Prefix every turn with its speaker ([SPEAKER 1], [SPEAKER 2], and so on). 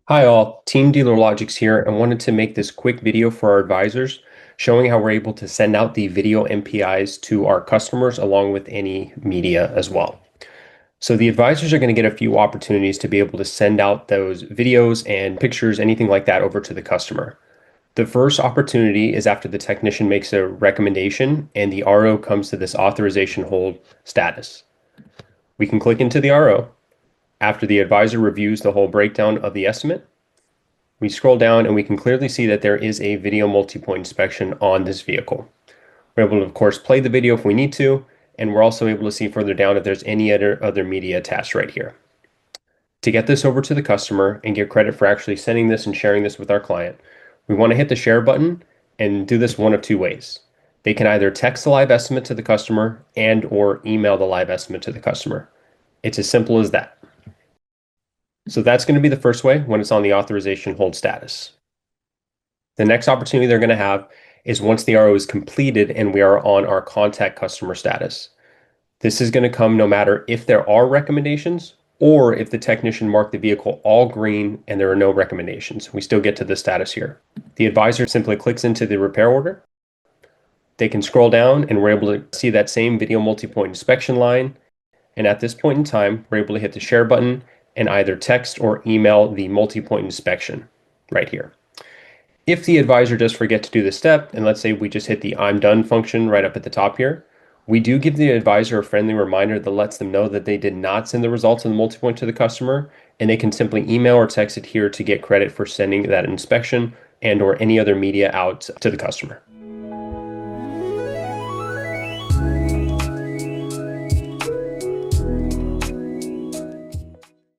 [SPEAKER 1] Hi all, Team Dealerlogix here and wanted to make this quick video for our advisors showing how we're able to send out the video MPIs to our customers along with any media as well. So the advisors are going to get a few opportunities to be able to send out those videos and pictures, anything like that over to the customer. The first opportunity is after the technician makes a recommendation and the RO comes to this authorization hold status. We can click into the RO. After the advisor reviews the whole breakdown of the estimate, we scroll down and we can clearly see that there is a video multi-point inspection on this vehicle. We're able to, of course, play the video if we need to, and we're also able to see further down if there's any other media attached right here. To get this over to the customer and get credit for actually sending this and sharing this with our client, we want to hit the share button and do this one of two ways. They can either text the live estimate to the customer and or email the live estimate to the customer. It's as simple as that. So that's going to be the first way when it's on the authorization hold status. The next opportunity they're going to have is once the RO is completed and we are on our contact customer status. This is going to come no matter if there are recommendations or if the technician marked the vehicle all green and there are no recommendations. We still get to the status here. The advisor simply clicks into the repair order. They can scroll down and we're able to see that same video multi-point inspection line. And at this point in time, we're able to hit the share button and either text or email the multi-point inspection right here. If the advisor does forget to do this step, and let's say we just hit the I'm done function right up at the top here, we do give the advisor a friendly reminder that lets them know that they did not send the results of the multi-point to the customer, and they can simply email or text it here to get credit for sending that inspection and or any other media out to the customer.